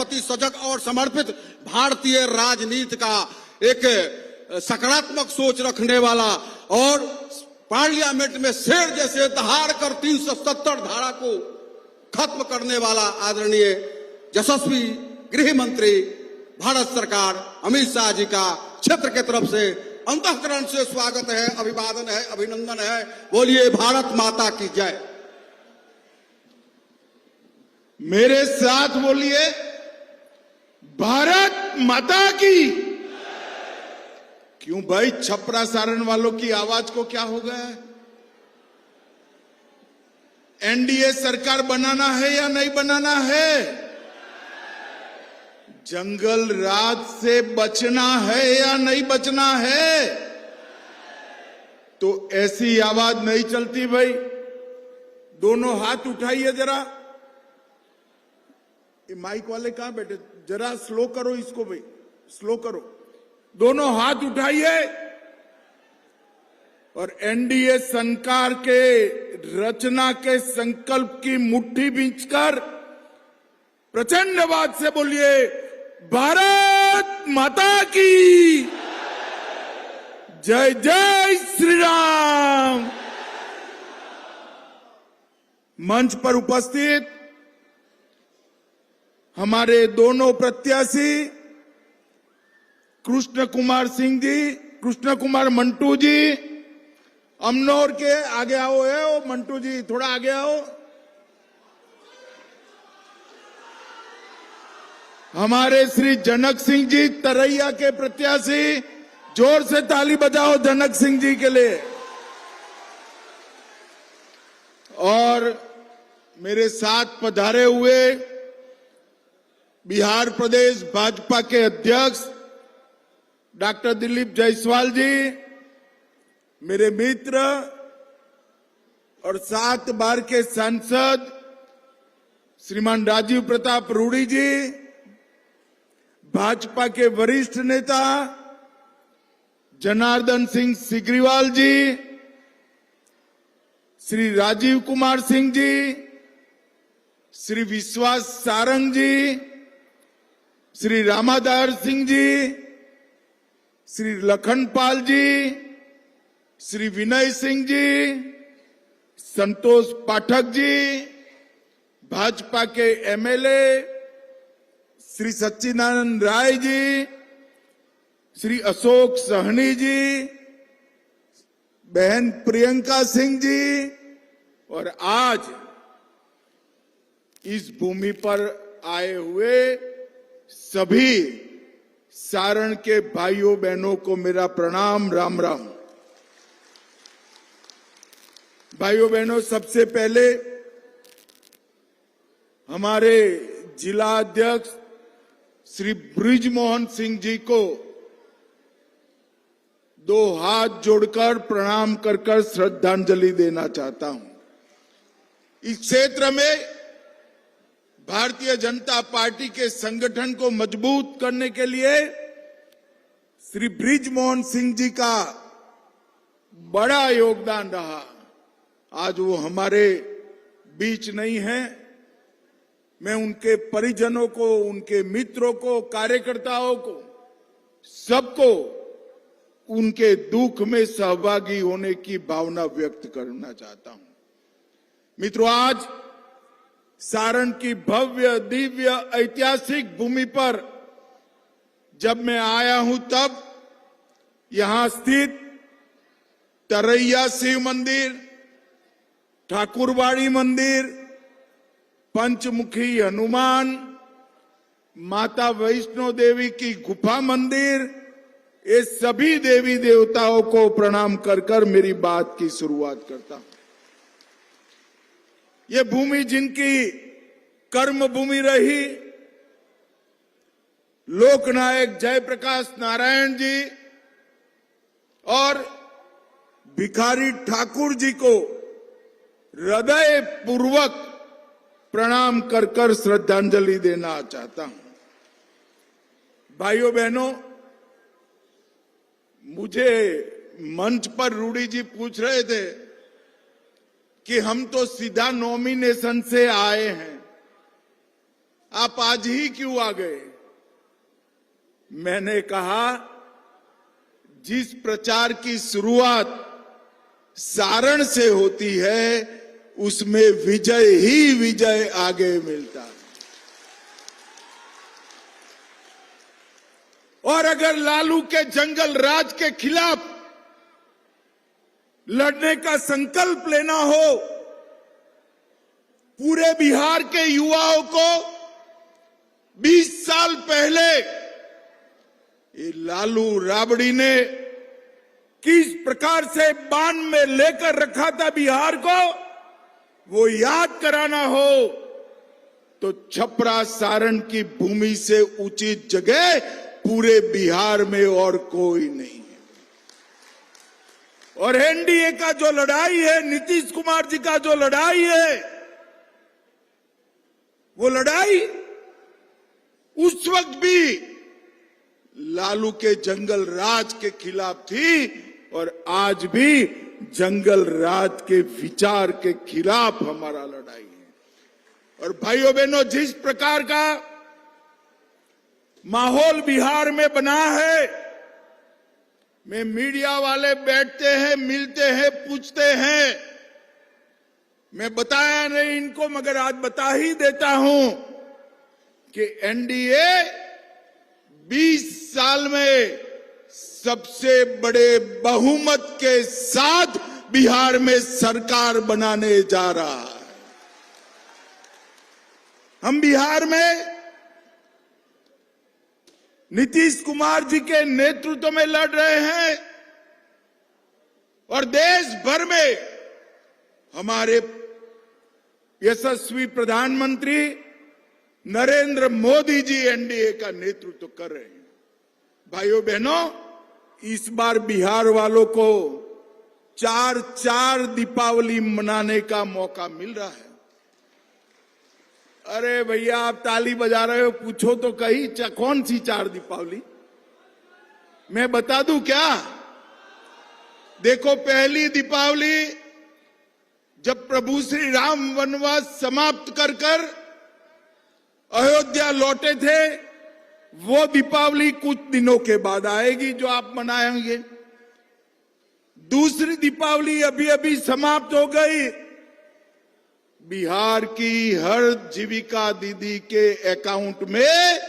प्रति सजग और समर्पित भारतीय राजनीति का एक सकारात्मक सोच रखने वाला और पार्लियामेंट में शेर जैसे दहाड़ कर 370 धारा को खत्म करने वाला आदरणीय यशस्वी गृह मंत्री भारत सरकार अमित शाह जी का क्षेत्र के तरफ से अंतःकरण से स्वागत है, अभिवादन है, अभिनंदन है। बोलिए भारत माता की जय। मेरे साथ बोलिए भारत माता की। क्यों भाई, छपरा सारण वालों की आवाज को क्या हो गया है? एनडीए सरकार बनाना है या नहीं बनाना है? जंगल राज से बचना है या नहीं बचना है? तो ऐसी आवाज नहीं चलती भाई। दोनों हाथ उठाइए जरा। ये माइक वाले कहां बैठे? जरा स्लो करो इसको भाई, स्लो करो। दोनों हाथ उठाइए और एनडीए सरकार के रचना के संकल्प की मुट्ठी बींचकर प्रचंड आवाज से बोलिए भारत माता की जय। जय श्री राम। मंच पर उपस्थित हमारे दोनों प्रत्याशी कृष्ण कुमार सिंह जी, कृष्ण कुमार मंटू जी, अमनौर के आगे आओ है। ओ मंटू जी थोड़ा आगे आओ। हमारे श्री जनक सिंह जी तरैया के प्रत्याशी, जोर से ताली बजाओ जनक सिंह जी के लिए। और मेरे साथ पधारे हुए बिहार प्रदेश भाजपा के अध्यक्ष डॉक्टर दिलीप जायसवाल जी, मेरे मित्र और 7 बार के सांसद श्रीमान राजीव प्रताप रूडी जी, भाजपा के वरिष्ठ नेता जनार्दन सिंह सिग्रीवाल जी, श्री राजीव कुमार सिंह जी, श्री विश्वास सारंग जी, श्री रामाधार सिंह जी, श्री लखनपाल जी, श्री विनय सिंह जी, संतोष पाठक जी, भाजपा के एमएलए श्री सच्चिदानंद राय जी, श्री अशोक सहनी जी, बहन प्रियंका सिंह जी, और आज इस भूमि पर आए हुए सभी सारण के भाइयों बहनों को मेरा प्रणाम, राम राम। भाइयों बहनों, सबसे पहले हमारे जिला अध्यक्ष श्री बृजमोहन सिंह जी को 2 हाथ जोड़कर प्रणाम कर कर श्रद्धांजलि देना चाहता हूं। इस क्षेत्र में भारतीय जनता पार्टी के संगठन को मजबूत करने के लिए श्री बृजमोहन सिंह जी का बड़ा योगदान रहा। आज वो हमारे बीच नहीं है। मैं उनके परिजनों को, उनके मित्रों को, कार्यकर्ताओं को, सबको उनके दुख में सहभागी होने की भावना व्यक्त करना चाहता हूं। मित्रों, आज सारण की भव्य दिव्य ऐतिहासिक भूमि पर जब मैं आया हूं, तब यहां स्थित तरैया शिव मंदिर, ठाकुरबाड़ी मंदिर, पंचमुखी हनुमान, माता वैष्णो देवी की गुफा मंदिर, ये सभी देवी देवताओं को प्रणाम कर कर मेरी बात की शुरुआत करता हूं। ये भूमि जिनकी कर्म भूमि रही, लोकनायक जयप्रकाश नारायण जी और भिखारी ठाकुर जी को हृदय पूर्वक प्रणाम कर कर श्रद्धांजलि देना चाहता हूं। भाइयों बहनों, मुझे मंच पर रूडी जी पूछ रहे थे कि हम तो सीधा नॉमिनेशन से आए हैं, आप आज ही क्यों आ गए? मैंने कहा, जिस प्रचार की शुरुआत सारण से होती है उसमें विजय ही विजय आगे मिलता है। और अगर लालू के जंगल राज के खिलाफ लड़ने का संकल्प लेना हो, पूरे बिहार के युवाओं को 20 साल पहले ये लालू राबड़ी ने किस प्रकार से बांध में लेकर रखा था बिहार को, वो याद कराना हो तो छपरा सारण की भूमि से उचित जगह पूरे बिहार में और कोई नहीं है। और एनडीए का जो लड़ाई है, नीतीश कुमार जी का जो लड़ाई है, वो लड़ाई उस वक्त भी लालू के जंगल राज के खिलाफ थी और आज भी जंगल राज के विचार के खिलाफ हमारा लड़ाई है। और भाइयों बहनों, जिस प्रकार का माहौल बिहार में बना है, में मीडिया वाले बैठते हैं, मिलते हैं, पूछते हैं, मैं बताया नहीं इनको मगर आज बता ही देता हूं कि एनडीए 20 साल में सबसे बड़े बहुमत के साथ बिहार में सरकार बनाने जा रहा है। हम बिहार में नीतीश कुमार जी के नेतृत्व में लड़ रहे हैं और देश भर में हमारे यशस्वी प्रधानमंत्री नरेंद्र मोदी जी एनडीए का नेतृत्व कर रहे हैं। भाइयों बहनों, इस बार बिहार वालों को 4 दीपावली मनाने का मौका मिल रहा है। अरे भैया, आप ताली बजा रहे हो, पूछो तो कहीं कौन सी 4 दीपावली? मैं बता दूं क्या? देखो, पहली दीपावली जब प्रभु श्री राम वनवास समाप्त कर अयोध्या लौटे थे, वो दीपावली कुछ दिनों के बाद आएगी जो आप मनाएंगे। दूसरी दीपावली अभी अभी समाप्त हो गई। बिहार की हर जीविका दीदी के अकाउंट में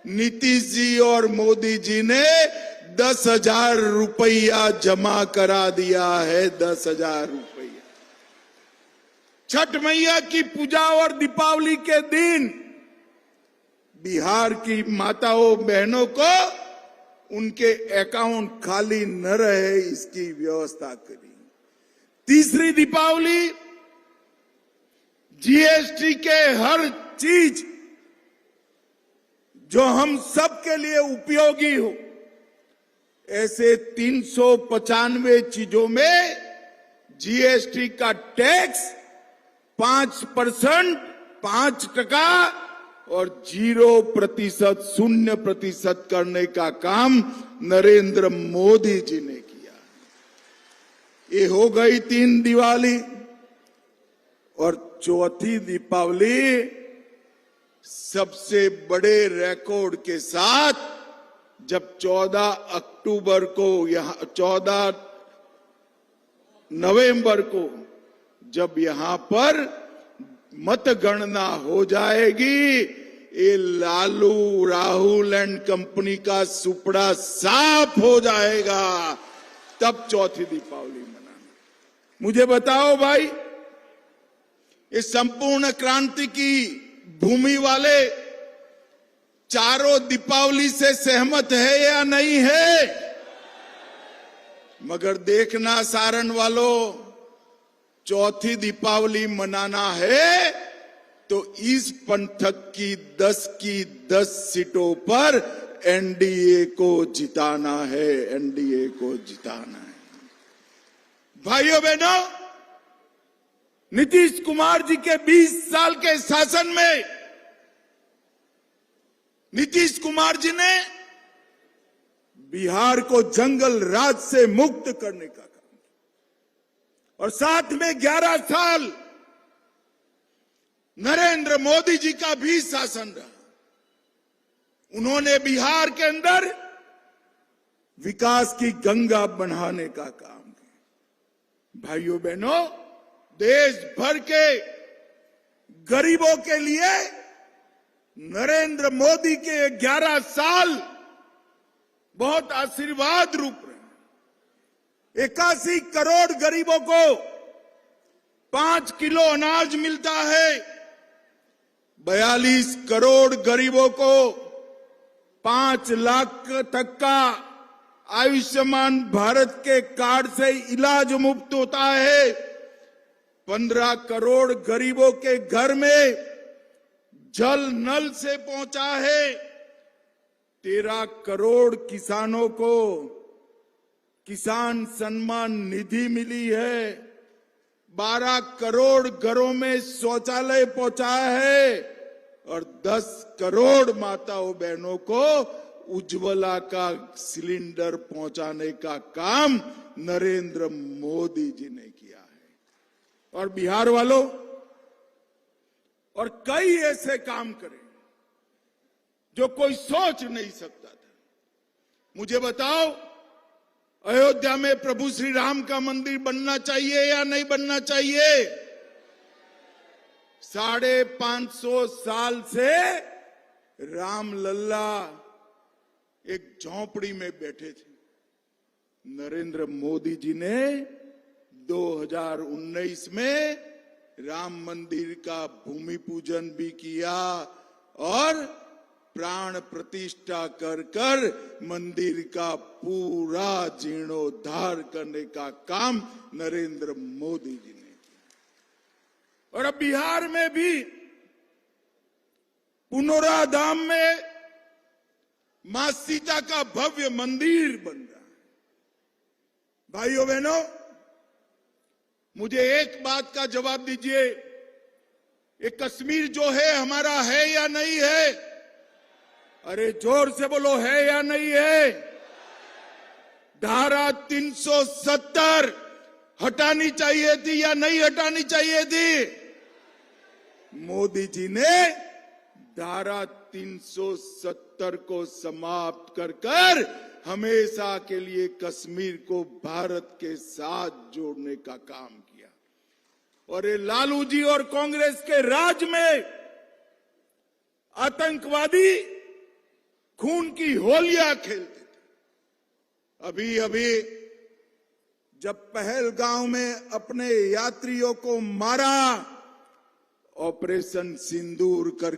नीतीश जी और मोदी जी ने 10,000 रुपया जमा करा दिया है। 10,000 रुपया। छठ मैया की पूजा और दीपावली के दिन बिहार की माताओं बहनों को उनके अकाउंट खाली न रहे, इसकी व्यवस्था करी। तीसरी दीपावली जीएसटी के हर चीज जो हम सब के लिए उपयोगी हो, ऐसे 395 चीजों में जीएसटी का टैक्स 5%, 5% और 0%, 0% करने का काम नरेंद्र मोदी जी ने किया। ये हो गई 3 दिवाली। और चौथी दीपावली सबसे बड़े रिकॉर्ड के साथ, जब 14 अक्टूबर को, यहां 14 नवंबर को जब यहां पर मतगणना हो जाएगी, ये लालू राहुल एंड कंपनी का सुपड़ा साफ हो जाएगा, तब चौथी दीपावली मनाना। मुझे बताओ भाई, ये संपूर्ण क्रांति की भूमि वाले चारों दीपावली से सहमत है या नहीं है? मगर देखना सारण वालों, चौथी दीपावली मनाना है तो इस पंथक की 10 सीटों पर एनडीए को जिताना है। एनडीए को जिताना है। भाइयों बहनों, नीतीश कुमार जी के 20 साल के शासन में नीतीश कुमार जी ने बिहार को जंगल राज से मुक्त करने का काम, और साथ में 11 साल नरेंद्र मोदी जी का भी शासन रहा। उन्होंने बिहार के अंदर विकास की गंगा बढ़ाने का काम किया। भाइयों बहनों, देश भर के गरीबों के लिए नरेंद्र मोदी के 11 साल बहुत आशीर्वाद रूप रहे। 81 करोड़ गरीबों को 5 किलो अनाज मिलता है। 42 करोड़ गरीबों को 5 लाख तक का आयुष्मान भारत के कार्ड से इलाज मुफ्त होता है। 15 करोड़ गरीबों के घर में जल नल से पहुंचा है। 13 करोड़ किसानों को किसान सम्मान निधि मिली है। 12 करोड़ घरों में शौचालय पहुंचा है और 10 करोड़ माताओं बहनों को उज्ज्वला का सिलेंडर पहुंचाने का काम नरेंद्र मोदी जी ने किया है। और बिहार वालों, और कई ऐसे काम करे जो कोई सोच नहीं सकता था। मुझे बताओ, अयोध्या में प्रभु श्री राम का मंदिर बनना चाहिए या नहीं बनना चाहिए? 550 साल से राम लल्ला एक झोंपड़ी में बैठे थे। नरेंद्र मोदी जी ने 2019 में राम मंदिर का भूमि पूजन भी किया और प्राण प्रतिष्ठा कर कर मंदिर का पूरा जीर्णोद्धार करने का काम नरेंद्र मोदी जी ने किया। और अब बिहार में भी पुनौरा धाम में मां सीता का भव्य मंदिर बन रहा है। भाइयों बहनों, मुझे एक बात का जवाब दीजिए, ये कश्मीर जो है हमारा है या नहीं है? अरे जोर से बोलो, है या नहीं है? धारा 370 हटानी चाहिए थी या नहीं हटानी चाहिए थी? मोदी जी ने धारा 370 को समाप्त कर हमेशा के लिए कश्मीर को भारत के साथ जोड़ने का काम किया। और ये लालू जी और कांग्रेस के राज में आतंकवादी खून की होलियां खेलते थे। अभी अभी जब पहलगांव में अपने यात्रियों को मारा, ऑपरेशन सिंदूर कर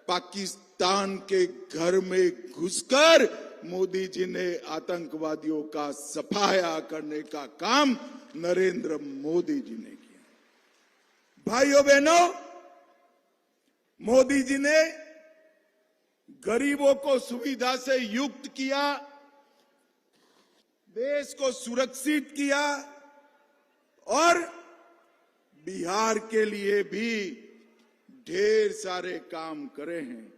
पाकिस्तान के घर में घुसकर मोदी जी ने आतंकवादियों का सफाया करने का काम नरेंद्र मोदी जी ने किया। भाइयों बहनों, मोदी जी ने गरीबों को सुविधा से युक्त किया, देश को सुरक्षित किया और बिहार के लिए भी ढेर सारे काम करे हैं।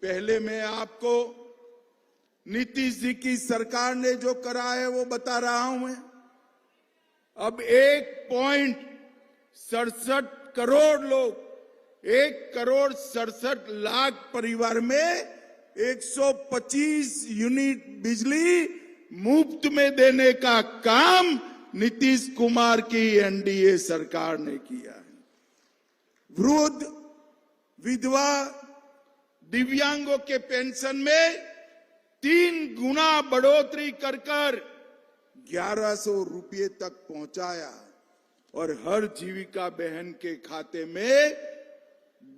पहले मैं आपको नीतीश जी की सरकार ने जो करा है वो बता रहा हूं मैं। अब 1.67 करोड़ लोग, 1,67,00,000 परिवार में 125 यूनिट बिजली मुफ्त में देने का काम नीतीश कुमार की एनडीए सरकार ने किया है। वृद्ध, विधवा, दिव्यांगों के पेंशन में 3 गुना बढ़ोतरी कर 1100 रुपये तक पहुंचाया और हर जीविका बहन के खाते में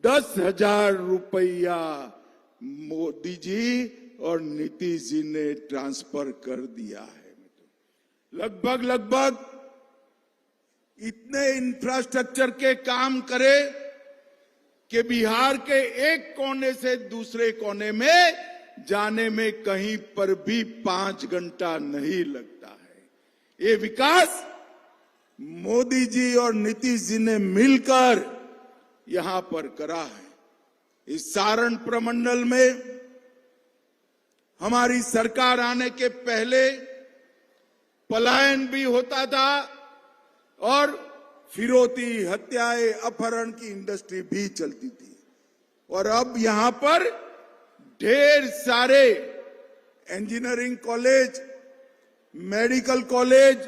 10,000 रुपया मोदी जी और नीतीश जी ने ट्रांसफर कर दिया है। लगभग इतने इंफ्रास्ट्रक्चर के काम करे कि बिहार के एक कोने से दूसरे कोने में जाने में कहीं पर भी 5 घंटा नहीं लगता है। ये विकास मोदी जी और नीतीश जी ने मिलकर यहां पर करा है। इस सारण प्रमंडल में हमारी सरकार आने के पहले पलायन भी होता था और फिरौती, हत्याएं, अपहरण की इंडस्ट्री भी चलती थी। और अब यहां पर ढेर सारे इंजीनियरिंग कॉलेज, मेडिकल कॉलेज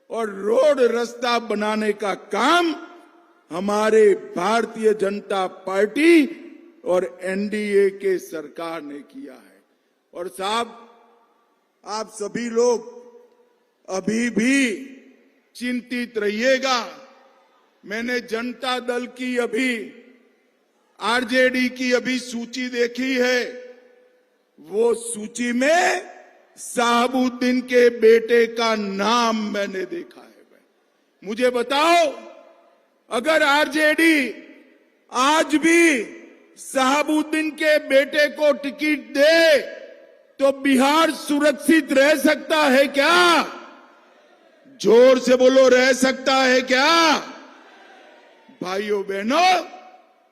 और रोड रास्ता बनाने का काम हमारे भारतीय जनता पार्टी और एनडीए के सरकार ने किया है। और साहब, आप सभी लोग अभी भी चिंतित रहिएगा। मैंने जनता दल की अभी, आरजेडी की अभी सूची देखी है। वो सूची में शहाबुद्दीन के बेटे का नाम मैंने देखा है। मुझे बताओ, अगर आरजेडी आज भी शहाबुद्दीन के बेटे को टिकट दे तो बिहार सुरक्षित रह सकता है क्या? जोर से बोलो, रह सकता है क्या? भाइयों बहनों,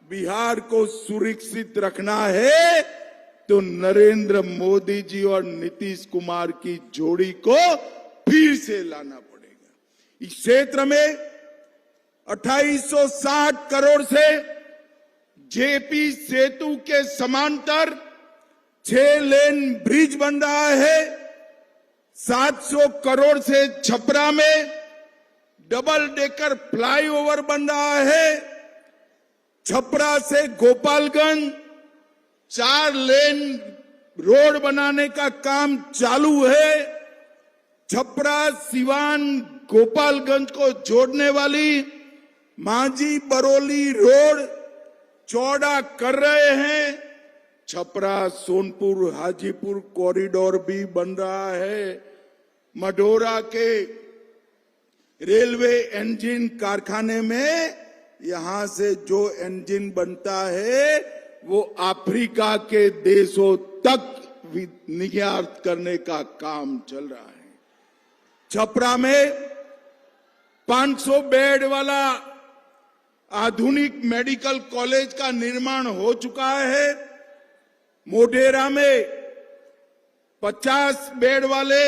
बिहार को सुरक्षित रखना है तो नरेंद्र मोदी जी और नीतीश कुमार की जोड़ी को फिर से लाना पड़ेगा। इस क्षेत्र में 2860 करोड़ से जेपी सेतु के समांतर 6 लेन ब्रिज बन रहा है। 700 करोड़ से छपरा में डबल डेकर फ्लाईओवर बन रहा है। छपरा से गोपालगंज 4 लेन रोड बनाने का काम चालू है। छपरा, सिवान, गोपालगंज को जोड़ने वाली मांझी बरौली रोड चौड़ा कर रहे हैं। छपरा, सोनपुर, हाजीपुर कॉरिडोर भी बन रहा है। मढौरा के रेलवे इंजन कारखाने में यहां से जो इंजन बनता है वो अफ्रीका के देशों तक निर्यात करने का काम चल रहा है। छपरा में 500 बेड वाला आधुनिक मेडिकल कॉलेज का निर्माण हो चुका है। मोढेरा में 50 बेड वाले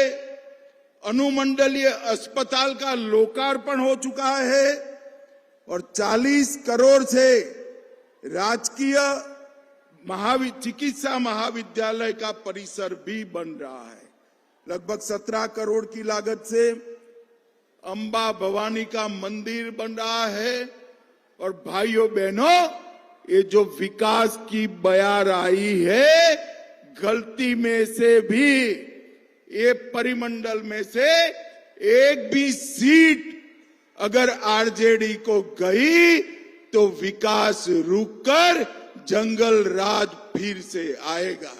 अनुमंडलीय अस्पताल का लोकार्पण हो चुका है और 40 करोड़ से राजकीय चिकित्सा महाविद्यालय का परिसर भी बन रहा है। लगभग 17 करोड़ की लागत से अंबा भवानी का मंदिर बन रहा है। और भाइयों बहनों, ये जो विकास की बयार आई है, गलती में से भी ये परिमंडल में से एक भी सीट अगर आरजेडी को गई तो विकास रुककर जंगल राज फिर से आएगा।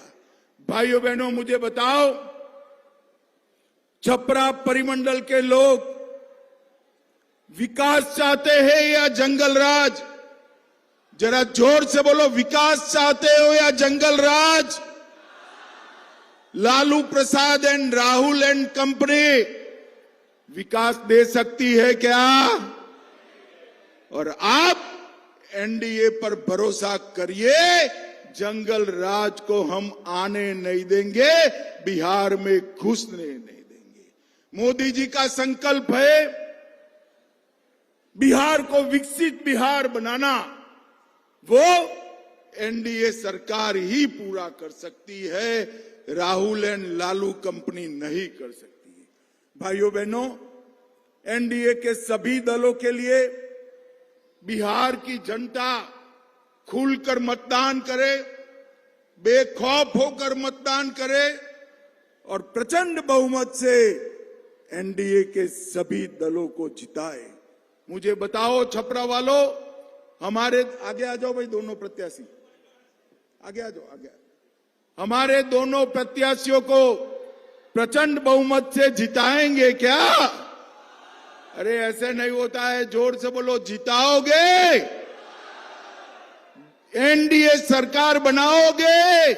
भाइयों बहनों, मुझे बताओ, छपरा परिमंडल के लोग विकास चाहते हैं या जंगल राज? जरा जोर से बोलो, विकास चाहते हो या जंगल राज? Lalu Prasad and Rahul and company विकास दे सकती है क्या? और आप एनडीए पर भरोसा करिए, जंगल राज को हम आने नहीं देंगे, बिहार में घुसने नहीं देंगे। मोदी जी का संकल्प है बिहार को विकसित बिहार बनाना, वो एनडीए सरकार ही पूरा कर सकती है, राहुल एंड लालू कंपनी नहीं कर सकती है। भाइयों बहनों, एनडीए के सभी दलों के लिए बिहार की जनता खुलकर मतदान करे, बेखौफ होकर मतदान करे और प्रचंड बहुमत से एनडीए के सभी दलों को जिताए। मुझे बताओ छपरा वालों, हमारे आगे आ जाओ भाई, दोनों प्रत्याशी आगे आ जाओ, आगे हमारे दोनों प्रत्याशियों को प्रचंड बहुमत से जिताएंगे क्या? अरे ऐसे नहीं होता है, जोर से बोलो, जिताओगे? एनडीए सरकार बनाओगे?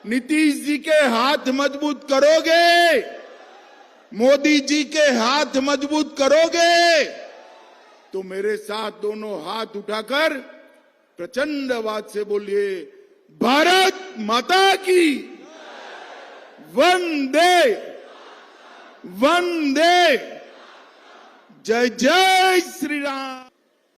नीतीश जी के हाथ मजबूत करोगे? मोदी जी के हाथ मजबूत करोगे? तो मेरे साथ दोनों हाथ उठाकर प्रचंड आवाज से बोलिए, भारत माता की वंदे वंदे जय जय श्री राम।